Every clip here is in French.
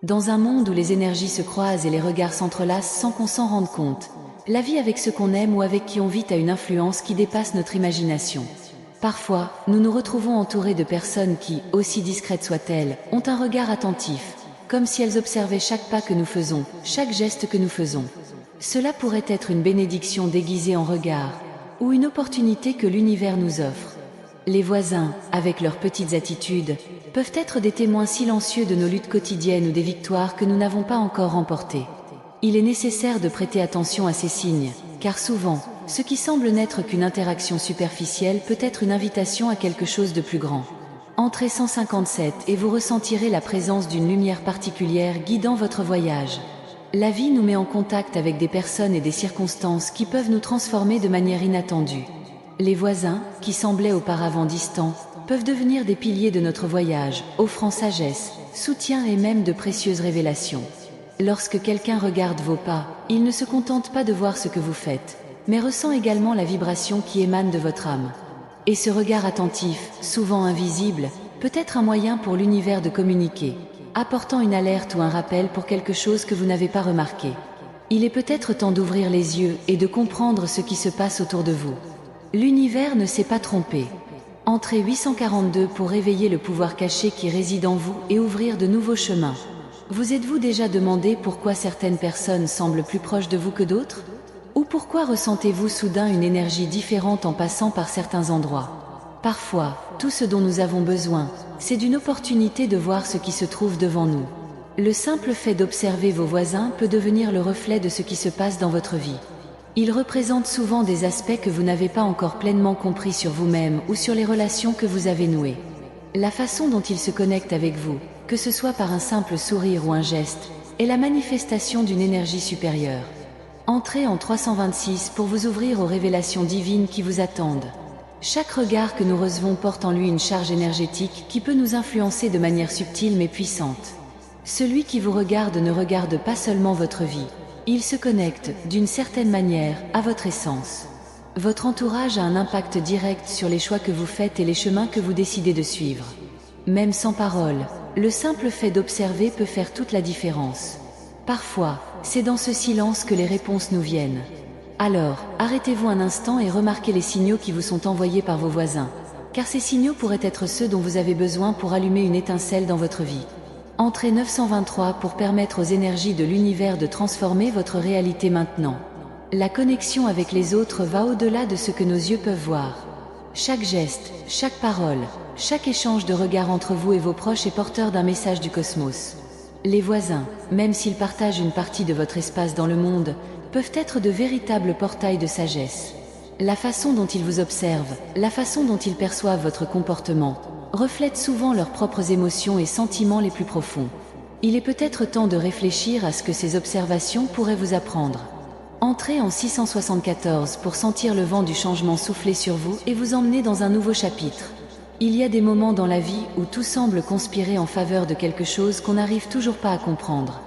Dans un monde où les énergies se croisent et les regards s'entrelacent sans qu'on s'en rende compte, la vie avec ceux qu'on aime ou avec qui on vit a une influence qui dépasse notre imagination. Parfois, nous nous retrouvons entourés de personnes qui, aussi discrètes soient-elles, ont un regard attentif, comme si elles observaient chaque pas que nous faisons, chaque geste que nous faisons. Cela pourrait être une bénédiction déguisée en regard, ou une opportunité que l'univers nous offre. Les voisins, avec leurs petites attitudes, peuvent être des témoins silencieux de nos luttes quotidiennes ou des victoires que nous n'avons pas encore remportées. Il est nécessaire de prêter attention à ces signes, car souvent, ce qui semble n'être qu'une interaction superficielle peut être une invitation à quelque chose de plus grand. Entrez 157 et vous ressentirez la présence d'une lumière particulière guidant votre voyage. La vie nous met en contact avec des personnes et des circonstances qui peuvent nous transformer de manière inattendue. Les voisins, qui semblaient auparavant distants, peuvent devenir des piliers de notre voyage, offrant sagesse, soutien et même de précieuses révélations. Lorsque quelqu'un regarde vos pas, il ne se contente pas de voir ce que vous faites, mais ressent également la vibration qui émane de votre âme. Et ce regard attentif, souvent invisible, peut être un moyen pour l'univers de communiquer, apportant une alerte ou un rappel pour quelque chose que vous n'avez pas remarqué. Il est peut-être temps d'ouvrir les yeux et de comprendre ce qui se passe autour de vous. L'univers ne s'est pas trompé. Entrez 842 pour réveiller le pouvoir caché qui réside en vous et ouvrir de nouveaux chemins. Vous êtes-vous déjà demandé pourquoi certaines personnes semblent plus proches de vous que d'autres? Ou pourquoi ressentez-vous soudain une énergie différente en passant par certains endroits? Parfois, tout ce dont nous avons besoin, c'est d'une opportunité de voir ce qui se trouve devant nous. Le simple fait d'observer vos voisins peut devenir le reflet de ce qui se passe dans votre vie. Ils représentent souvent des aspects que vous n'avez pas encore pleinement compris sur vous-même ou sur les relations que vous avez nouées. La façon dont ils se connectent avec vous, que ce soit par un simple sourire ou un geste, est la manifestation d'une énergie supérieure. Entrez en 326 pour vous ouvrir aux révélations divines qui vous attendent. Chaque regard que nous recevons porte en lui une charge énergétique qui peut nous influencer de manière subtile mais puissante. Celui qui vous regarde ne regarde pas seulement votre vie. Il se connecte, d'une certaine manière, à votre essence. Votre entourage a un impact direct sur les choix que vous faites et les chemins que vous décidez de suivre. Même sans parole, le simple fait d'observer peut faire toute la différence. Parfois, c'est dans ce silence que les réponses nous viennent. Alors, arrêtez-vous un instant et remarquez les signaux qui vous sont envoyés par vos voisins, car ces signaux pourraient être ceux dont vous avez besoin pour allumer une étincelle dans votre vie. Entrez 923 pour permettre aux énergies de l'univers de transformer votre réalité maintenant. La connexion avec les autres va au-delà de ce que nos yeux peuvent voir. Chaque geste, chaque parole, chaque échange de regards entre vous et vos proches est porteur d'un message du cosmos. Les voisins, même s'ils partagent une partie de votre espace dans le monde, peuvent être de véritables portails de sagesse. La façon dont ils vous observent, la façon dont ils perçoivent votre comportement, reflètent souvent leurs propres émotions et sentiments les plus profonds. Il est peut-être temps de réfléchir à ce que ces observations pourraient vous apprendre. Entrez en 674 pour sentir le vent du changement souffler sur vous et vous emmener dans un nouveau chapitre. Il y a des moments dans la vie où tout semble conspirer en faveur de quelque chose qu'on n'arrive toujours pas à comprendre.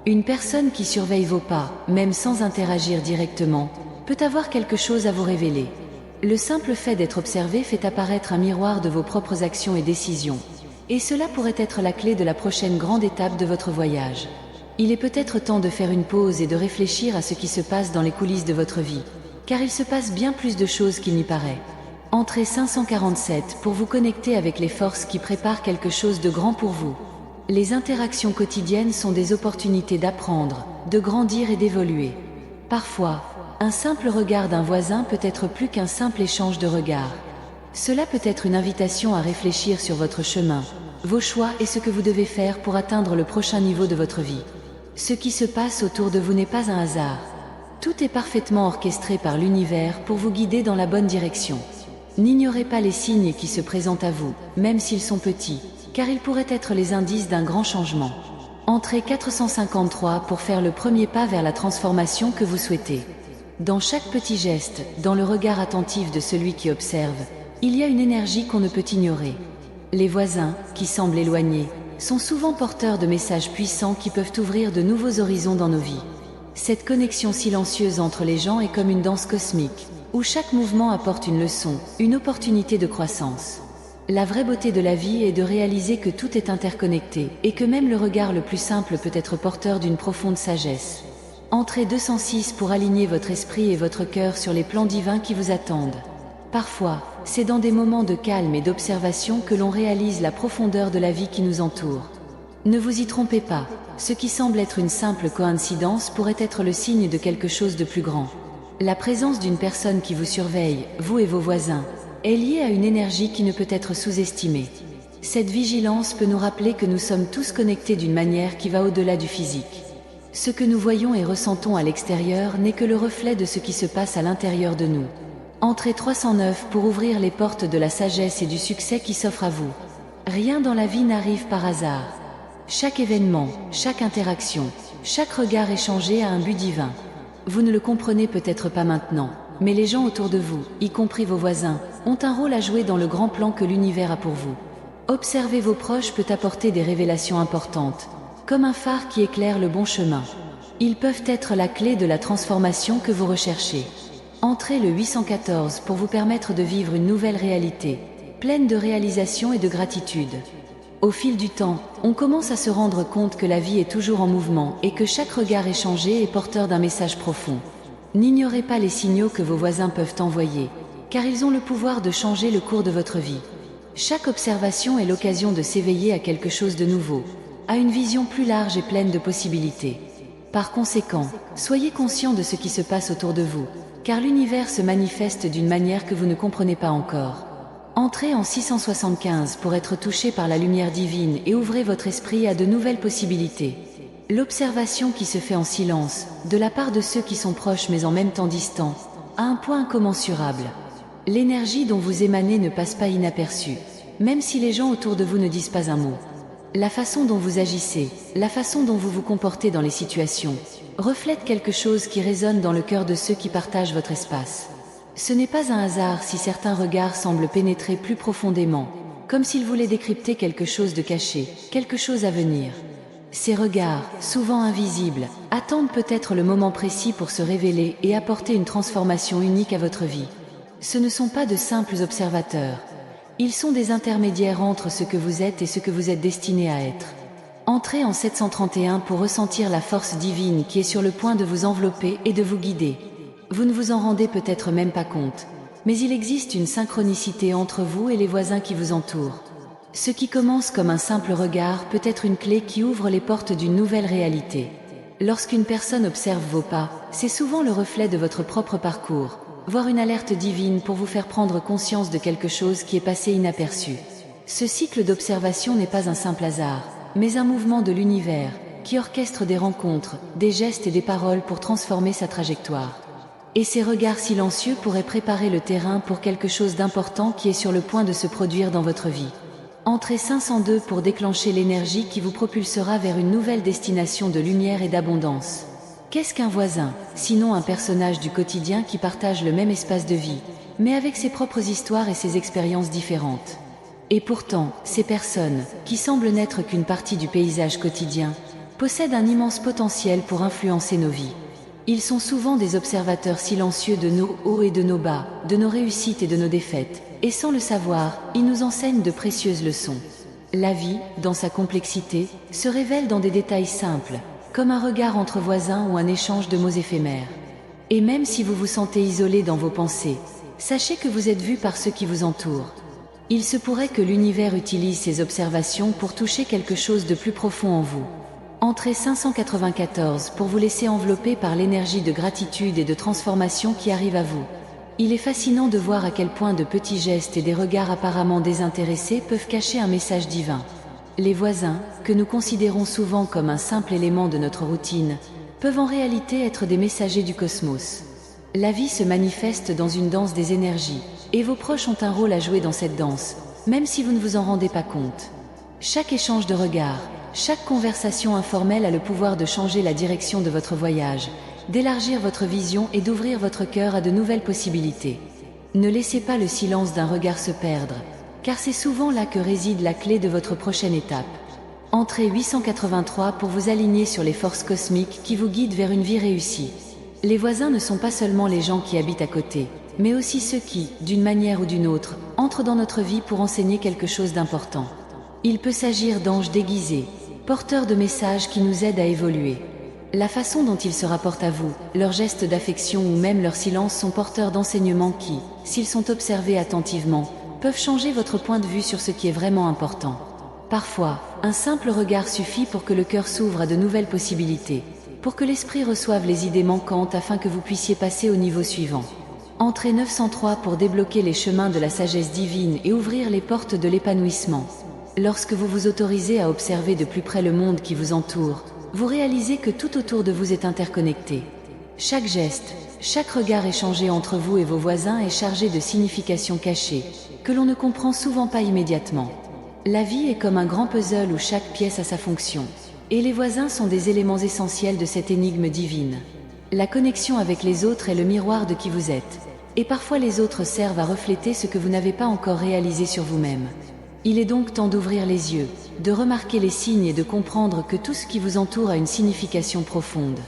Une personne qui surveille vos pas, même sans interagir directement, peut avoir quelque chose à vous révéler. Le simple fait d'être observé fait apparaître un miroir de vos propres actions et décisions. Et cela pourrait être la clé de la prochaine grande étape de votre voyage. Il est peut-être temps de faire une pause et de réfléchir à ce qui se passe dans les coulisses de votre vie, car il se passe bien plus de choses qu'il n'y paraît. Entrez 547 pour vous connecter avec les forces qui préparent quelque chose de grand pour vous. Les interactions quotidiennes sont des opportunités d'apprendre, de grandir et d'évoluer. Parfois, un simple regard d'un voisin peut être plus qu'un simple échange de regards. Cela peut être une invitation à réfléchir sur votre chemin, vos choix et ce que vous devez faire pour atteindre le prochain niveau de votre vie. Ce qui se passe autour de vous n'est pas un hasard. Tout est parfaitement orchestré par l'univers pour vous guider dans la bonne direction. N'ignorez pas les signes qui se présentent à vous, même s'ils sont petits, car ils pourraient être les indices d'un grand changement. Entrez 453 pour faire le premier pas vers la transformation que vous souhaitez. Dans chaque petit geste, dans le regard attentif de celui qui observe, il y a une énergie qu'on ne peut ignorer. Les voisins, qui semblent éloignés, sont souvent porteurs de messages puissants qui peuvent ouvrir de nouveaux horizons dans nos vies. Cette connexion silencieuse entre les gens est comme une danse cosmique, où chaque mouvement apporte une leçon, une opportunité de croissance. La vraie beauté de la vie est de réaliser que tout est interconnecté, et que même le regard le plus simple peut être porteur d'une profonde sagesse. Entrez 206 pour aligner votre esprit et votre cœur sur les plans divins qui vous attendent. Parfois, c'est dans des moments de calme et d'observation que l'on réalise la profondeur de la vie qui nous entoure. Ne vous y trompez pas, ce qui semble être une simple coïncidence pourrait être le signe de quelque chose de plus grand. La présence d'une personne qui vous surveille, vous et vos voisins, est liée à une énergie qui ne peut être sous-estimée. Cette vigilance peut nous rappeler que nous sommes tous connectés d'une manière qui va au-delà du physique. Ce que nous voyons et ressentons à l'extérieur n'est que le reflet de ce qui se passe à l'intérieur de nous. Entrez 309 pour ouvrir les portes de la sagesse et du succès qui s'offrent à vous. Rien dans la vie n'arrive par hasard. Chaque événement, chaque interaction, chaque regard échangé a un but divin. Vous ne le comprenez peut-être pas maintenant, mais les gens autour de vous, y compris vos voisins, ont un rôle à jouer dans le grand plan que l'univers a pour vous. Observer vos proches peut apporter des révélations importantes, comme un phare qui éclaire le bon chemin. Ils peuvent être la clé de la transformation que vous recherchez. Entrez le 814 pour vous permettre de vivre une nouvelle réalité, pleine de réalisation et de gratitude. Au fil du temps, on commence à se rendre compte que la vie est toujours en mouvement et que chaque regard échangé est porteur d'un message profond. N'ignorez pas les signaux que vos voisins peuvent envoyer, car ils ont le pouvoir de changer le cours de votre vie. Chaque observation est l'occasion de s'éveiller à quelque chose de nouveau, à une vision plus large et pleine de possibilités. Par conséquent, soyez conscient de ce qui se passe autour de vous, car l'univers se manifeste d'une manière que vous ne comprenez pas encore. Entrez en 675 pour être touché par la lumière divine et ouvrez votre esprit à de nouvelles possibilités. L'observation qui se fait en silence, de la part de ceux qui sont proches mais en même temps distants, a un poids incommensurable. L'énergie dont vous émanez ne passe pas inaperçue, même si les gens autour de vous ne disent pas un mot. La façon dont vous agissez, la façon dont vous vous comportez dans les situations, reflète quelque chose qui résonne dans le cœur de ceux qui partagent votre espace. Ce n'est pas un hasard si certains regards semblent pénétrer plus profondément, comme s'ils voulaient décrypter quelque chose de caché, quelque chose à venir. Ces regards, souvent invisibles, attendent peut-être le moment précis pour se révéler et apporter une transformation unique à votre vie. Ce ne sont pas de simples observateurs. Ils sont des intermédiaires entre ce que vous êtes et ce que vous êtes destiné à être. Entrez en 731 pour ressentir la force divine qui est sur le point de vous envelopper et de vous guider. Vous ne vous en rendez peut-être même pas compte, mais il existe une synchronicité entre vous et les voisins qui vous entourent. Ce qui commence comme un simple regard peut être une clé qui ouvre les portes d'une nouvelle réalité. Lorsqu'une personne observe vos pas, c'est souvent le reflet de votre propre parcours, voire une alerte divine pour vous faire prendre conscience de quelque chose qui est passé inaperçu. Ce cycle d'observation n'est pas un simple hasard, mais un mouvement de l'univers, qui orchestre des rencontres, des gestes et des paroles pour transformer sa trajectoire. Et ces regards silencieux pourraient préparer le terrain pour quelque chose d'important qui est sur le point de se produire dans votre vie. Entrez 502 pour déclencher l'énergie qui vous propulsera vers une nouvelle destination de lumière et d'abondance. Qu'est-ce qu'un voisin, sinon un personnage du quotidien qui partage le même espace de vie, mais avec ses propres histoires et ses expériences différentes? Et pourtant, ces personnes, qui semblent n'être qu'une partie du paysage quotidien, possèdent un immense potentiel pour influencer nos vies. Ils sont souvent des observateurs silencieux de nos hauts et de nos bas, de nos réussites et de nos défaites, et sans le savoir, ils nous enseignent de précieuses leçons. La vie, dans sa complexité, se révèle dans des détails simples, comme un regard entre voisins ou un échange de mots éphémères. Et même si vous vous sentez isolé dans vos pensées, sachez que vous êtes vu par ceux qui vous entourent. Il se pourrait que l'univers utilise ces observations pour toucher quelque chose de plus profond en vous. Entrez 594 pour vous laisser envelopper par l'énergie de gratitude et de transformation qui arrive à vous. Il est fascinant de voir à quel point de petits gestes et des regards apparemment désintéressés peuvent cacher un message divin. Les voisins, que nous considérons souvent comme un simple élément de notre routine, peuvent en réalité être des messagers du cosmos. La vie se manifeste dans une danse des énergies, et vos proches ont un rôle à jouer dans cette danse, même si vous ne vous en rendez pas compte. Chaque échange de regards, chaque conversation informelle a le pouvoir de changer la direction de votre voyage, d'élargir votre vision et d'ouvrir votre cœur à de nouvelles possibilités. Ne laissez pas le silence d'un regard se perdre, car c'est souvent là que réside la clé de votre prochaine étape. Entrez 883 pour vous aligner sur les forces cosmiques qui vous guident vers une vie réussie. Les voisins ne sont pas seulement les gens qui habitent à côté, mais aussi ceux qui, d'une manière ou d'une autre, entre dans notre vie pour enseigner quelque chose d'important. Il peut s'agir d'anges déguisés, porteurs de messages qui nous aident à évoluer. La façon dont ils se rapportent à vous, leurs gestes d'affection ou même leur silence sont porteurs d'enseignements qui, s'ils sont observés attentivement, peuvent changer votre point de vue sur ce qui est vraiment important. Parfois, un simple regard suffit pour que le cœur s'ouvre à de nouvelles possibilités, pour que l'esprit reçoive les idées manquantes afin que vous puissiez passer au niveau suivant. Entrez 903 pour débloquer les chemins de la sagesse divine et ouvrir les portes de l'épanouissement. Lorsque vous vous autorisez à observer de plus près le monde qui vous entoure, vous réalisez que tout autour de vous est interconnecté. Chaque geste, chaque regard échangé entre vous et vos voisins est chargé de significations cachées, que l'on ne comprend souvent pas immédiatement. La vie est comme un grand puzzle où chaque pièce a sa fonction, et les voisins sont des éléments essentiels de cette énigme divine. La connexion avec les autres est le miroir de qui vous êtes, et parfois les autres servent à refléter ce que vous n'avez pas encore réalisé sur vous-même. Il est donc temps d'ouvrir les yeux, de remarquer les signes et de comprendre que tout ce qui vous entoure a une signification profonde.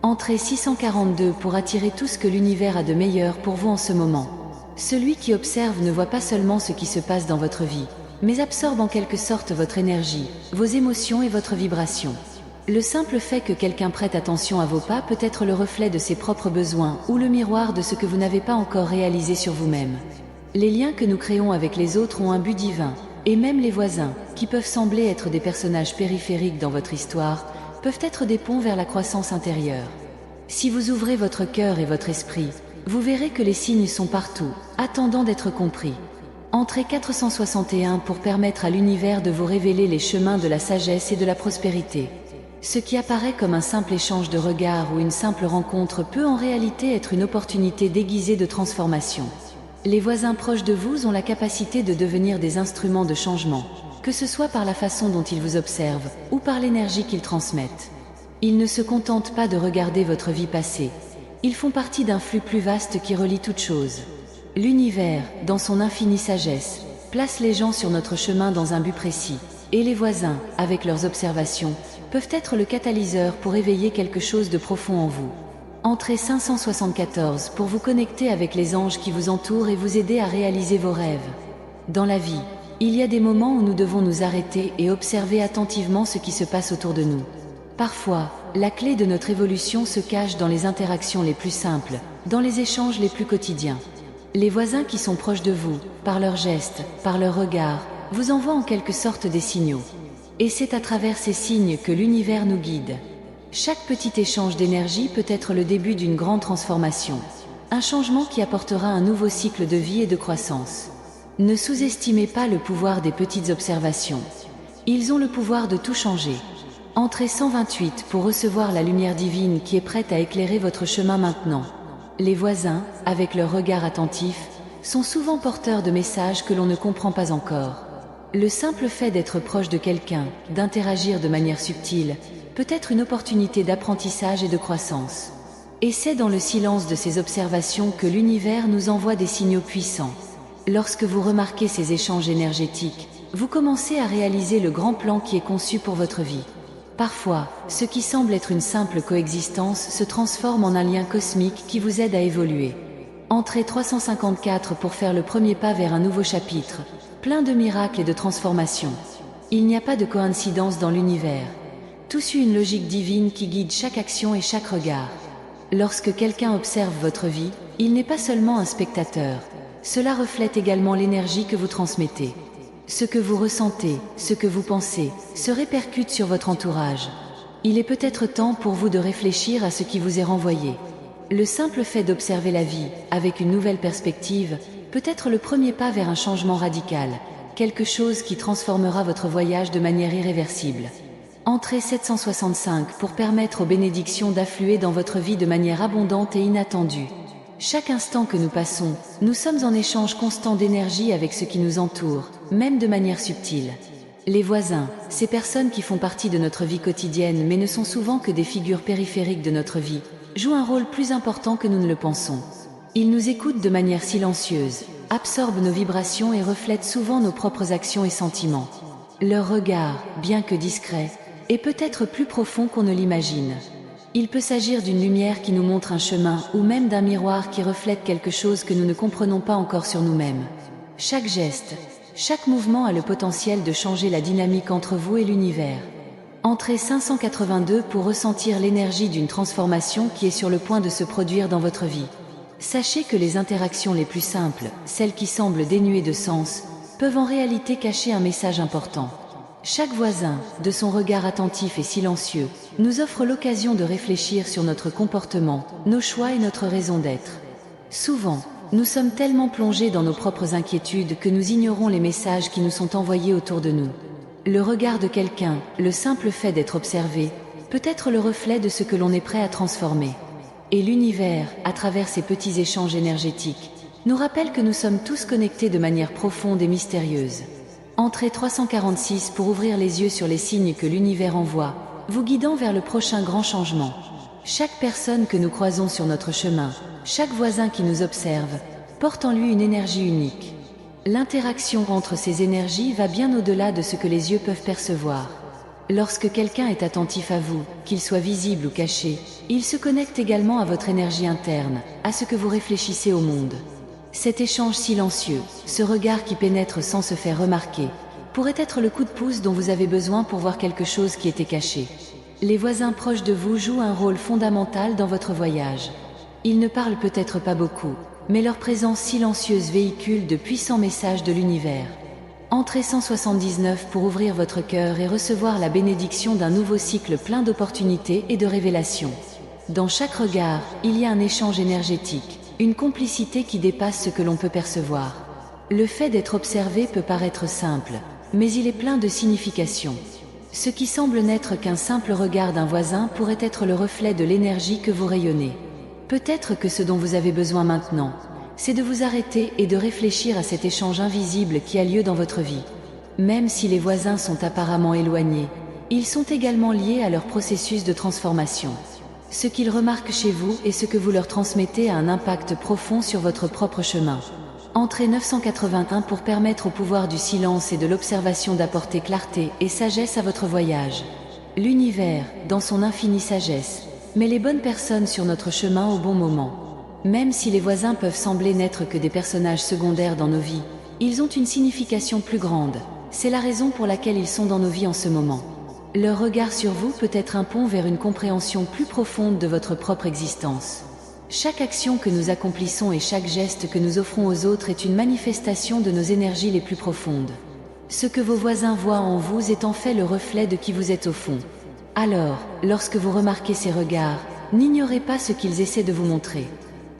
Entrez 642 pour attirer tout ce que l'univers a de meilleur pour vous en ce moment. Celui qui observe ne voit pas seulement ce qui se passe dans votre vie, mais absorbe en quelque sorte votre énergie, vos émotions et votre vibration. Le simple fait que quelqu'un prête attention à vos pas peut être le reflet de ses propres besoins ou le miroir de ce que vous n'avez pas encore réalisé sur vous-même. Les liens que nous créons avec les autres ont un but divin. Et même les voisins, qui peuvent sembler être des personnages périphériques dans votre histoire, peuvent être des ponts vers la croissance intérieure. Si vous ouvrez votre cœur et votre esprit, vous verrez que les signes sont partout, attendant d'être compris. Entrez 461 pour permettre à l'univers de vous révéler les chemins de la sagesse et de la prospérité. Ce qui apparaît comme un simple échange de regards ou une simple rencontre peut en réalité être une opportunité déguisée de transformation. Les voisins proches de vous ont la capacité de devenir des instruments de changement, que ce soit par la façon dont ils vous observent ou par l'énergie qu'ils transmettent. Ils ne se contentent pas de regarder votre vie passée. Ils font partie d'un flux plus vaste qui relie toutes choses. L'univers, dans son infinie sagesse, place les gens sur notre chemin dans un but précis, et les voisins, avec leurs observations, peuvent être le catalyseur pour éveiller quelque chose de profond en vous. Entrez 574 pour vous connecter avec les anges qui vous entourent et vous aider à réaliser vos rêves. Dans la vie, il y a des moments où nous devons nous arrêter et observer attentivement ce qui se passe autour de nous. Parfois, la clé de notre évolution se cache dans les interactions les plus simples, dans les échanges les plus quotidiens. Les voisins qui sont proches de vous, par leurs gestes, par leurs regards, vous envoient en quelque sorte des signaux. Et c'est à travers ces signes que l'univers nous guide. Chaque petit échange d'énergie peut être le début d'une grande transformation, un changement qui apportera un nouveau cycle de vie et de croissance. Ne sous-estimez pas le pouvoir des petites observations. Ils ont le pouvoir de tout changer. Entrez 128 pour recevoir la lumière divine qui est prête à éclairer votre chemin maintenant. Les voisins, avec leur regard attentif, sont souvent porteurs de messages que l'on ne comprend pas encore. Le simple fait d'être proche de quelqu'un, d'interagir de manière subtile, peut être une opportunité d'apprentissage et de croissance. Et c'est dans le silence de ces observations que l'univers nous envoie des signaux puissants. Lorsque vous remarquez ces échanges énergétiques, vous commencez à réaliser le grand plan qui est conçu pour votre vie. Parfois, ce qui semble être une simple coexistence se transforme en un lien cosmique qui vous aide à évoluer. Entrez 354 pour faire le premier pas vers un nouveau chapitre, plein de miracles et de transformations. Il n'y a pas de coïncidence dans l'univers. Tout suit une logique divine qui guide chaque action et chaque regard. Lorsque quelqu'un observe votre vie, il n'est pas seulement un spectateur. Cela reflète également l'énergie que vous transmettez. Ce que vous ressentez, ce que vous pensez, se répercute sur votre entourage. Il est peut-être temps pour vous de réfléchir à ce qui vous est renvoyé. Le simple fait d'observer la vie, avec une nouvelle perspective, peut être le premier pas vers un changement radical, quelque chose qui transformera votre voyage de manière irréversible. Entrez 765 pour permettre aux bénédictions d'affluer dans votre vie de manière abondante et inattendue. Chaque instant que nous passons, nous sommes en échange constant d'énergie avec ce qui nous entoure, même de manière subtile. Les voisins, ces personnes qui font partie de notre vie quotidienne mais ne sont souvent que des figures périphériques de notre vie, jouent un rôle plus important que nous ne le pensons. Ils nous écoutent de manière silencieuse, absorbent nos vibrations et reflètent souvent nos propres actions et sentiments. Leur regard, bien que discret, est peut-être plus profond qu'on ne l'imagine. Il peut s'agir d'une lumière qui nous montre un chemin ou même d'un miroir qui reflète quelque chose que nous ne comprenons pas encore sur nous-mêmes. Chaque geste, chaque mouvement a le potentiel de changer la dynamique entre vous et l'univers. Entrez 582 pour ressentir l'énergie d'une transformation qui est sur le point de se produire dans votre vie. Sachez que les interactions les plus simples, celles qui semblent dénuées de sens, peuvent en réalité cacher un message important. Chaque voisin, de son regard attentif et silencieux, nous offre l'occasion de réfléchir sur notre comportement, nos choix et notre raison d'être. Souvent, nous sommes tellement plongés dans nos propres inquiétudes que nous ignorons les messages qui nous sont envoyés autour de nous. Le regard de quelqu'un, le simple fait d'être observé, peut être le reflet de ce que l'on est prêt à transformer. Et l'univers, à travers ces petits échanges énergétiques, nous rappelle que nous sommes tous connectés de manière profonde et mystérieuse. Entrez 346 pour ouvrir les yeux sur les signes que l'univers envoie, vous guidant vers le prochain grand changement. Chaque personne que nous croisons sur notre chemin, chaque voisin qui nous observe, porte en lui une énergie unique. L'interaction entre ces énergies va bien au-delà de ce que les yeux peuvent percevoir. Lorsque quelqu'un est attentif à vous, qu'il soit visible ou caché, il se connecte également à votre énergie interne, à ce que vous réfléchissez au monde. Cet échange silencieux, ce regard qui pénètre sans se faire remarquer, pourrait être le coup de pouce dont vous avez besoin pour voir quelque chose qui était caché. Les voisins proches de vous jouent un rôle fondamental dans votre voyage. Ils ne parlent peut-être pas beaucoup, mais leur présence silencieuse véhicule de puissants messages de l'univers. Entrez 179 pour ouvrir votre cœur et recevoir la bénédiction d'un nouveau cycle plein d'opportunités et de révélations. Dans chaque regard, il y a un échange énergétique, une complicité qui dépasse ce que l'on peut percevoir. Le fait d'être observé peut paraître simple, mais il est plein de signification. Ce qui semble n'être qu'un simple regard d'un voisin pourrait être le reflet de l'énergie que vous rayonnez. Peut-être que ce dont vous avez besoin maintenant, c'est de vous arrêter et de réfléchir à cet échange invisible qui a lieu dans votre vie. Même si les voisins sont apparemment éloignés, ils sont également liés à leur processus de transformation. Ce qu'ils remarquent chez vous et ce que vous leur transmettez a un impact profond sur votre propre chemin. Entrez 981 pour permettre au pouvoir du silence et de l'observation d'apporter clarté et sagesse à votre voyage. L'univers, dans son infinie sagesse, met les bonnes personnes sur notre chemin au bon moment. Même si les voisins peuvent sembler n'être que des personnages secondaires dans nos vies, ils ont une signification plus grande. C'est la raison pour laquelle ils sont dans nos vies en ce moment. Leur regard sur vous peut être un pont vers une compréhension plus profonde de votre propre existence. Chaque action que nous accomplissons et chaque geste que nous offrons aux autres est une manifestation de nos énergies les plus profondes. Ce que vos voisins voient en vous est en fait le reflet de qui vous êtes au fond. Alors, lorsque vous remarquez ces regards, n'ignorez pas ce qu'ils essaient de vous montrer.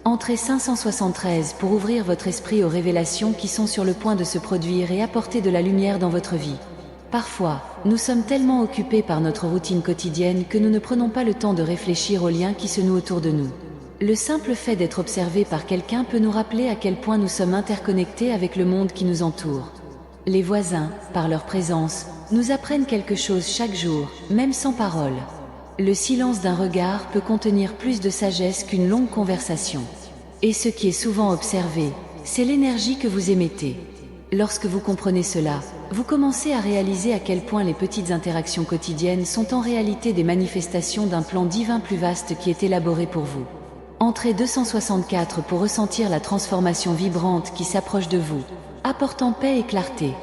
Entrez 573 pour ouvrir votre esprit aux révélations qui sont sur le point de se produire et apporter de la lumière dans votre vie. Parfois, nous sommes tellement occupés par notre routine quotidienne que nous ne prenons pas le temps de réfléchir aux liens qui se nouent autour de nous. Le simple fait d'être observé par quelqu'un peut nous rappeler à quel point nous sommes interconnectés avec le monde qui nous entoure. Les voisins, par leur présence, nous apprennent quelque chose chaque jour, même sans parole. Le silence d'un regard peut contenir plus de sagesse qu'une longue conversation. Et ce qui est souvent observé, c'est l'énergie que vous émettez. Lorsque vous comprenez cela, vous commencez à réaliser à quel point les petites interactions quotidiennes sont en réalité des manifestations d'un plan divin plus vaste qui est élaboré pour vous. Entrez 264 pour ressentir la transformation vibrante qui s'approche de vous, apportant paix et clarté.